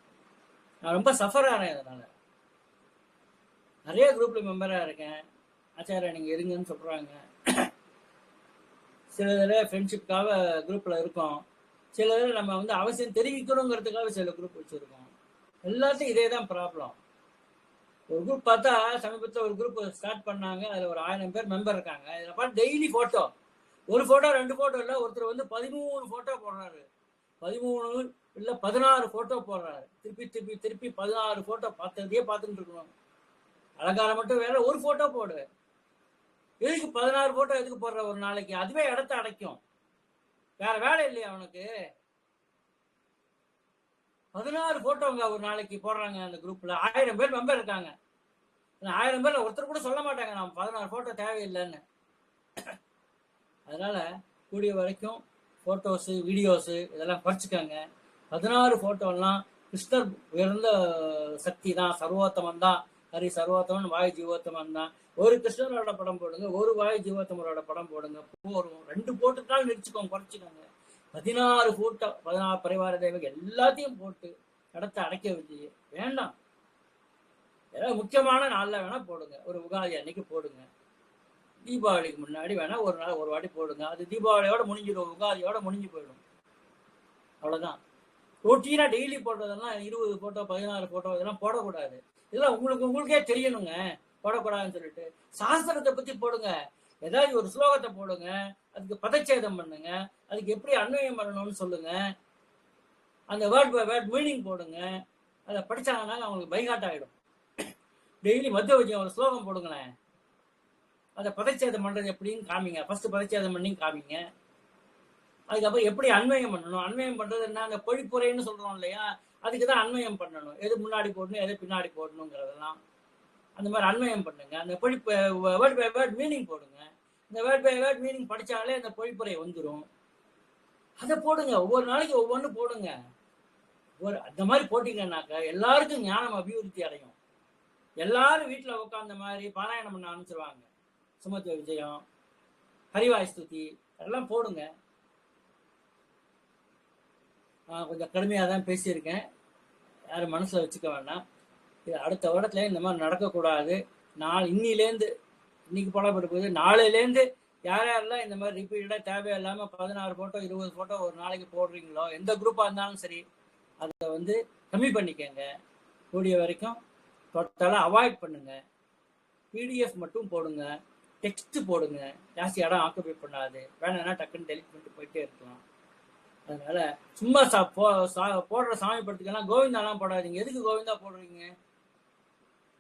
நான் ரொம்ப சஃபர் ஆறேன் அதனால. நிறைய குரூப்ல மெம்பரா இருக்கேன். ஆச்சாரியா நீங்க இருங்கன்னு சொல்றாங்க. சில இதில் ஃப்ரெண்ட்ஷிப்காக குரூப்ல இருக்கோம். சில இதில் நம்ம வந்து அவசியம் தெரிவிக்கணுங்கிறதுக்காக சில குரூப் வச்சிருக்கோம். எல்லாத்தையும் இதே தான் ப்ராப்ளம். ஒரு குரூப் பார்த்தா சமீபத்தில் ஒரு குரூப் ஸ்டார்ட் பண்ணாங்க. அதில் ஒரு 1000 பேர் மெம்பர் இருக்காங்க. இதில் பார்த்து டெய்லி போட்டோ, ஒரு போட்டோ 2 போட்டோ இல்லை, ஒருத்தர் வந்து 13 போட்டோ போடுறாரு. 13 இல்லை 16 போட்டோ போடுறாரு. திருப்பி திருப்பி திருப்பி 16 போட்டோ பார்த்ததையே பார்த்துட்டு இருக்கணும். அலங்காரம் மட்டும் வேற, ஒரு போட்டோ போடு. எதுக்கு 16 போட்டோ எதுக்கு போடுற ஒரு நாளைக்கு? அதுவே இடத்த அடைக்கும். வேற வேலை இல்லையா அவனுக்கு? 16 போட்டோங்க ஒரு நாளைக்கு போடுறாங்க அந்த குரூப்ல. 1000 பேர் மெம்பர் இருக்காங்க. 1000 பேர்ல ஒருத்தர் கூட சொல்ல மாட்டாங்க நம்ம 16 போட்டோ தேவையில்லைன்னு. அதனால கூடிய வரைக்கும் போட்டோஸ் வீடியோஸ் இதெல்லாம் குறைச்சிக்கோங்க. 16 போட்டோலாம் கிருஷ்ணர் உயர்ந்த சக்தி தான், சர்வோத்தமன் தான். ஹரி சர்வோத்தமன், வாயு ஜீவோத்தமன் தான். ஒரு கிருஷ்ணரோட படம் போடுங்க, ஒரு வாயு ஜீவோத்தமரோட படம் போடுங்க. போடும் 2 போட்டுட்டாலும் நிறுத்திக்கோங்க, குறைச்சிக்கோங்க. 16 போட்டோ, 16 பரிவார தேவர்கள் எல்லாத்தையும் போட்டு இடத்த அடைக்க வச்சு வேண்டாம். ஏதாவது முக்கியமான நாள்ல வேணா போடுங்க. ஒரு உகாதி அன்னைக்கு போடுங்க. தீபாவளிக்கு முன்னாடி வேணா ஒரு நாள் ஒரு வாட்டி போடுங்க. அது தீபாவளியோட முடிஞ்சிடும், உகாதியோட முடிஞ்சு போயிடும். அவ்வளவுதான். ரொட்டீனா டெய்லி போடுறதெல்லாம் 20 போட்டோ 16 போட்டோ இதெல்லாம் போடக்கூடாது. இதெல்லாம் உங்களுக்கே தெரியணுங்க, போடக்கூடாதுன்னு சொல்லிட்டு. சாஸ்திரத்தை பத்தி போடுங்க. ஏதாவது ஒரு ஸ்லோகத்தை போடுங்க, அதுக்கு பதச்சேதம் பண்ணுங்க, அதுக்கு எப்படி அன்வயம் பண்ணணும்னு சொல்லுங்க. அந்த வேர்ட் பை வேர்ட் மீனிங் போடுங்க. அதை படிச்சாங்கன்னா அவங்களுக்கு பைகாட் ஆகிடும். டெய்லி மத்திய வச்சு ஒரு ஸ்லோகம் போடுங்களேன். அதை பதச்சேதம் பண்றது எப்படின்னு காமிங்க. ஃபர்ஸ்ட் பதச்சேதம் பண்ணி காமிங்க. அதுக்கப்புறம் எப்படி அன்வயம் பண்ணணும். அன்வயம் பண்றது என்ன, அந்த பொழிப்புரைன்னு சொல்றோம் இல்லையா, அதுக்குதான் அன்வயம் பண்ணணும். எது முன்னாடி போடணும், எது பின்னாடி போடணுங்கிறதெல்லாம் அந்த மாதிரி அன்வயம் பண்ணுங்க. அந்த பொழிப்பு வேர்ட் பை வேர்ட் மீனிங் போடுங்க. இந்த வேர்ட் பை வேர்ட் மீனிங் படிச்சாலே அந்த பொழிப்புரை வந்துடும். அதை போடுங்க. ஒவ்வொரு நாளைக்கு ஒவ்வொன்று போடுங்க. அந்த மாதிரி போட்டீங்கன்னாக்க எல்லாருக்கும் ஞானம் அபிவிருத்தி அடையும். எல்லாரும் வீட்டில் உட்காந்த மாதிரி பாராயணம் பண்ண ஆரம்பிச்சிருவாங்க. சுமத்துவ விஜயம், ஹரிவாய் ஸ்துதி எல்லாம் போடுங்க. கொஞ்சம் கடுமையாக தான் பேசியிருக்கேன், யாரும் மனசில் வச்சுக்க வேண்டாம். இது அடுத்த வருடத்துல இந்த மாதிரி நடக்கக்கூடாது. இன்னிலேருந்து இன்னைக்கு போடப்பட்டு நாளையிலேருந்து யார் யாரெல்லாம் இந்த மாதிரி ரிப்பீட்டடாக தேவையில்லாமல் 16 போட்டோ 20 போட்டோ ஒரு நாளைக்கு போடுறீங்களோ, எந்த குரூப்பாக இருந்தாலும் சரி, அதை வந்து கம்மி பண்ணிக்கங்க. கூடிய வரைக்கும் டோட்டலாக அவாய்ட் பண்ணுங்க. பிடிஎஃப் மட்டும் போடுங்க, டெக்ஸ்ட் போடுங்க. ஜாஸ்தி இடம் ஆக்குபை பண்ணாது. வேணும்னா டக்குன்னு டெலிட் பண்ணிட்டு போயிட்டே இருக்கலாம். அதனால சும்மா போடுற சாமி படத்துக்கெல்லாம் கோவிந்தாலாம் போடாதீங்க. எதுக்கு கோவிந்தா போடுறீங்க?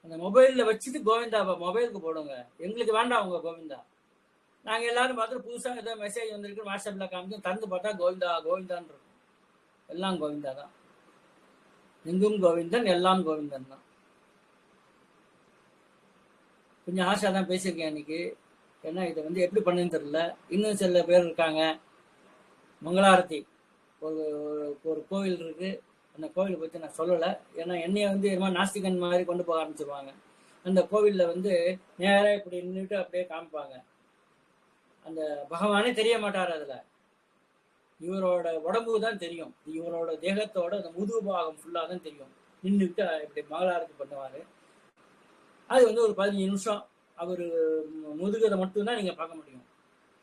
அந்த மொபைல்ல வச்சுட்டு கோவிந்தா மொபைலுக்கு போடுங்க. எங்களுக்கு வேண்டாம் உங்க கோவிந்தா. நாங்க எல்லாரும் பார்த்துட்டு புதுசா ஏதோ மெசேஜ் வந்திருக்கு வாட்ஸ்அப்ல காமிச்சு திறந்து பார்த்தா கோவிந்தா கோவிந்தான்னு இருக்கும். எல்லாம் கோவிந்தா தான். எங்கும் கோவிந்தன், எல்லாம் கோவிந்தன் தான். கொஞ்சம் ஹார்ஷாக தான் பேசியிருக்கேன் அன்னைக்கு. ஏன்னா இதை வந்து எப்படி பண்ணுன்னு தெரியல. இன்னும் சில பேர் இருக்காங்க. மங்களாரத்தி ஒரு ஒரு கோவில் இருக்கு, அந்த கோவிலை பற்றி நான் சொல்லலை. ஏன்னா என்னைய வந்து இது மாதிரி நாஸ்திகன் மாதிரி கொண்டு போக ஆரம்பிச்சிருவாங்க. அந்த கோவிலில் வந்து நேராக இப்படி நின்றுட்டு அப்படியே காமிப்பாங்க. அந்த பகவானே தெரிய மாட்டார். அதில் இவரோட உடம்பு தான் தெரியும், இவரோட தேகத்தோட அந்த முதுகு பாகம் ஃபுல்லாக தான் தெரியும். நின்றுட்டு இப்படி மங்களாரத்தி பண்ணுவார். அது வந்து ஒரு 15 நிமிஷம் அவர் முதுகதை மட்டும்தான் நீங்கள் பார்க்க முடியும்.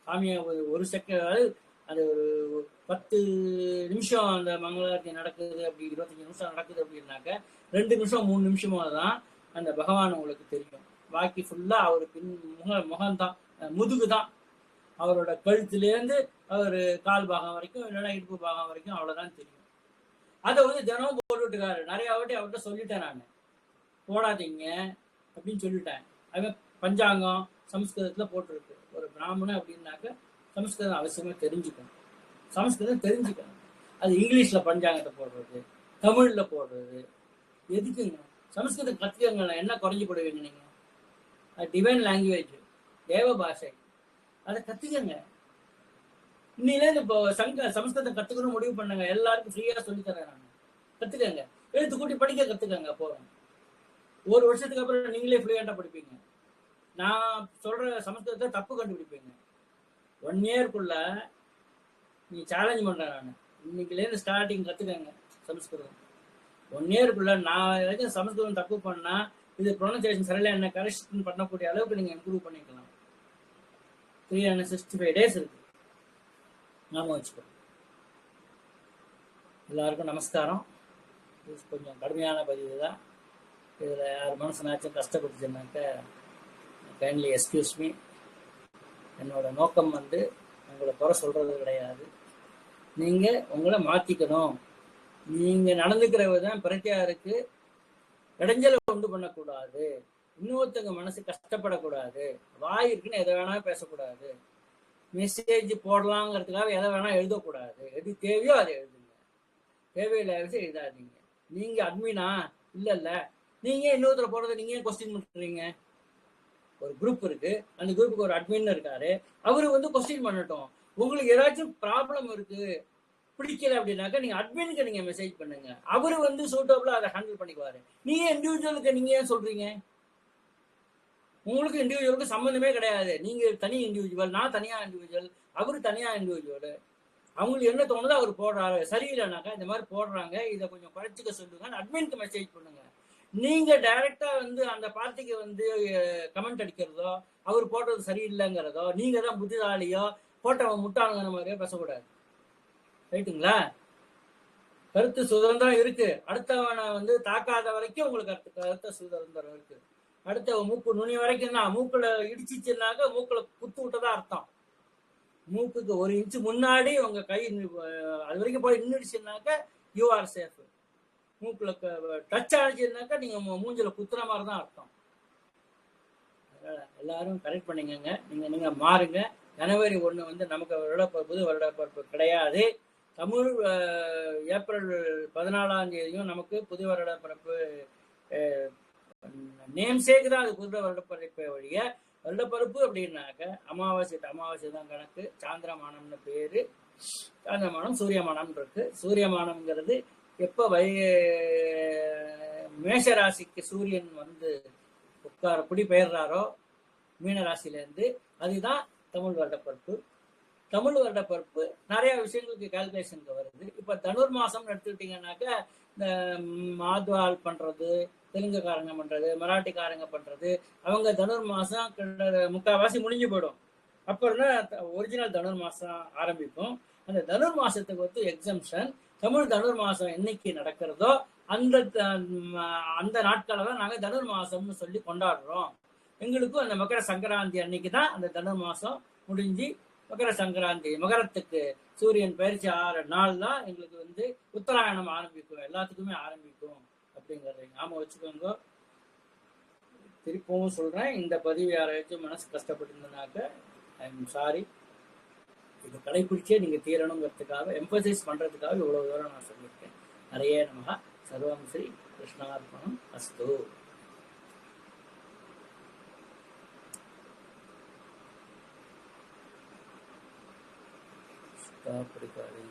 சாமியை ஒரு செகண்ட், அதாவது அது ஒரு 10 நிமிஷம் அந்த மங்களாரத்தி நடக்குது, அப்படி 25 நிமிஷம் நடக்குது அப்படின்னாக்க 2 நிமிஷம் 3 நிமிஷமாக தான் அந்த பகவான் உங்களுக்கு தெரியும். பாக்கி ஃபுல்லாக அவர் முகம்தான், முதுகு தான். அவரோட கழுத்துலேருந்து அவர் கால் பாகம் வரைக்கும், இல்லைன்னா இடுப்பு பாகம் வரைக்கும் அவ்வளோதான் தெரியும். அதை வந்து தினமும் போட்டுட்டுருக்காரு. நிறைய வாட்டி அவர்கிட்ட சொல்லிட்டேன் நான், போடாதீங்க அப்படின்னு சொல்லிட்டேன். அது பஞ்சாங்கம் சமஸ்கிருதத்தில் போட்டிருக்கு. ஒரு பிராமணன் அப்படின்னாக்க சமஸ்கிருதம் அவசியமாக தெரிஞ்சுக்கணும். சமஸ்கிருதம் தெரிஞ்சுக்கணும். அது இங்கிலீஷில் பஞ்சாங்கத்தை போடுறது, தமிழில் போடுறது எதுக்குங்க? சமஸ்கிருதம் கற்றுக்கங்க. என்ன குறைஞ்சி போடுவீங்க நீங்கள்? அது டிவைன் லாங்குவேஜ், தேவ பாஷை, அதை கற்றுக்கங்க. இன்னிலேருந்து இப்போ சமஸ்கிருதம் கற்றுக்கணும் முடிவு பண்ணுங்க. எல்லாருக்கும் ஃப்ரீயாக சொல்லித்தரேன் நான். கற்றுக்கங்க, எழுத்து கூட்டி படிக்க கற்றுக்கங்க. போகிறேன், ஒரு வருஷத்துக்கு அப்புறம் நீங்களே ஃப்ளூயண்டாக படிப்பீங்க. நான் சொல்கிற சமஸ்கிருதத்தை தப்பு கண்டுபிடிப்பீங்க. 1 இயர்க்குள்ள நீ சேலஞ்ச் பண்ணுறேன் நான். இன்னைக்குலேருந்து ஸ்டார்டிங் கற்றுக்கங்க சமஸ்கிருதம். 1 இயர்க்குள்ள நான் ஏதாச்சும் சமஸ்கிருதம் தப்பு பண்ணால், இது ப்ரொனன்சியேஷன் சரியில்லை, என்ன கரெக்ஷன் பண்ணக்கூடிய அளவுக்கு நீங்கள் இம்ப்ரூவ் பண்ணிக்கலாம். 365 days இருக்கு, நாம வச்சுக்கோ. எல்லாருக்கும் நமஸ்காரம். இது கொஞ்சம் கடுமையான பதிவு தான். இதில் யார் மனசுனாச்சும் கஷ்டப்பட்டுச்சுன்னாக்க கைண்ட்லி எக்ஸ்கியூஸ் மீ. என்னோட நோக்கம் வந்து உங்களை குறை சொல்கிறது கிடையாது. நீங்கள் உங்களை மாற்றிக்கணும். நீங்கள் நடந்துக்கிற விதம் பிரத்தியாருக்கு இடைஞ்சலை உண்டு பண்ணக்கூடாது. இன்னொருத்தங்க மனசு கஷ்டப்படக்கூடாது. வாய் இருக்குன்னு எதை வேணாலும் பேசக்கூடாது. மெசேஜ் போடலாங்கிறதுக்காக எதை வேணால் எழுதக்கூடாது. எது தேவையோ அதை எழுதுங்க, தேவையில்லாத விஷயம் எழுதாதீங்க. நீங்கள் அட்மினா இல்லை, நீங்கள் இன்னொருத்தர போடுறத நீங்கள் கொஸ்டின் பண்ணுறீங்க. ஒரு குரூப் இருக்கு, அந்த குரூப்புக்கு ஒரு அட்மின் இருக்காரு, அவரு வந்து கொஸ்டின் பண்ணட்டும். உங்களுக்கு ஏதாச்சும் ப்ராப்ளம் இருக்கு, பிடிக்கல அப்படின்னாக்கா நீங்க அட்மினுக்கு நீங்க மெசேஜ் பண்ணுங்க. அவரு வந்து சூட்டபிளா அதை ஹேண்டில் பண்ணிக்குவாரு. நீங்க இண்டிவிஜுவலுக்கு நீங்க ஏன் சொல்றீங்க? உங்களுக்கு இண்டிவிஜுவலுக்கு சம்மந்தமே கிடையாது. நீங்க தனி இண்டிவிஜுவல், நான் தனியா இண்டிவிஜுவல், அவரு தனியா இண்டிவிஜுவல். அவங்களுக்கு என்ன தோணுதோ அவர் போடுறாரு. சரியில்லைனாக்கா இந்த மாதிரி போடுறாங்க, இதை கொஞ்சம் குறைச்சிக்க சொல்லுங்க, அட்மினுக்கு மெசேஜ் பண்ணுங்க. நீங்க டைரக்டா வந்து அந்த பார்ட்டிக்கு வந்து கமெண்ட் அடிக்கிறதோ, அவர் போடுறது சரியில்லைங்கிறதோ, நீங்க தான் புத்திசாலியோ போட்டவன் முட்டாளுங்கிற மாதிரியோ பேசக்கூடாது. ரைட்டுங்களா? கருத்து சுதந்திரம் இருக்கு. அடுத்தவனை வந்து தாக்காத வரைக்கும் உங்களுக்கு கருத்து சுதந்திரம் இருக்கு. அடுத்த மூக்கு நுனி வரைக்கும் தான். மூக்குல இடிச்சிச்சுனாக்க மூக்குல குத்து விட்டதா அர்த்தம். மூக்குக்கு 1 இன்ச்சு முன்னாடி உங்க கை அது வரைக்கும் போய் நின்றுடுச்சுனாக்க யூ ஆர் சேஃப். மூக்குல டச் ஆகிடுச்சுனாக்கா நீங்க மூஞ்சில குத்துற மாதிரி தான் அர்த்தம். எல்லாரும் கரெக்ட் பண்ணிக்கங்க. நீங்க மாறுங்க. ஜனவரி 1 வந்து நமக்கு புது வருடப்பிறப்பு கிடையாது. தமிழ் ஏப்ரல் 14ஆம் தேதியும் நமக்கு புது வருடப்பிறப்பு நேம் சேக்கு தான். அது புது வருடப்பிறப்பை வழிய வருடப்பிறப்பு அப்படின்னாக்க அமாவாசை தான் கணக்கு. சாந்திரமானம்னு பேரு. சாந்திரமானம் சூரியமானம் இருக்கு. சூரியமானம்ங்கிறது எப்ப மேஷ ராசிக்கு சூரியன் வந்து குடிபெயர்றாரோ மீனராசிலேருந்து, அதுதான் தமிழ் வருடப்பிறப்பு. தமிழ் வருடப்பிறப்பு நிறைய விஷயங்களுக்கு கால்குலேஷனுக்கு வருது. இப்ப தனுர் மாசம் எடுத்துக்கிட்டீங்கன்னாக்க இந்த மாத்வால் பண்றது, தெலுங்குக்காரங்க பண்றது, மராட்டிக்காரங்க பண்றது, அவங்க தனுர் மாசம் முக்கால்வாசி முடிஞ்சு போயிடும். அப்புறம் ஒரிஜினல் தனுர் மாசம் ஆரம்பிக்கும். அந்த தனுர் மாசத்துக்கு வந்து எக்ஸம்ஷன். தமிழ் தனுர் மாசம் என்னைக்கு நடக்கிறதோ அந்த நாட்களை தான் நாங்கள் தனுர் மாசம்னு சொல்லி கொண்டாடுறோம். எங்களுக்கும் அந்த மகர சங்கராந்தி அன்னைக்கு தான் அந்த தனுர் மாசம் முடிஞ்சு மகர சங்கராந்தி, மகரத்துக்கு சூரியன் பயிற்சி ஆகிற நாள் தான் எங்களுக்கு வந்து உத்தராயணம் ஆரம்பிக்கும். எல்லாத்துக்குமே ஆரம்பிக்கும் அப்படிங்கிறத ஞாபகம் வச்சுக்கோங்க. திருப்பவும் சொல்றேன், இந்த பதிவு யாராச்சும் மனசு கஷ்டப்பட்டிருந்தனாக்க ஐ எம் சாரி. இதை கடைபிடிச்சே நீங்க தீரணுங்கிறதுக்காக, எம்பசைஸ் பண்றதுக்காக இவ்வளவு தூரம் நான் சொல்லியிருக்கேன். நிறைய நமகா. சர்வம் ஸ்ரீ கிருஷ்ணார்ப்பணம் அஸ்து. காப்படி காளி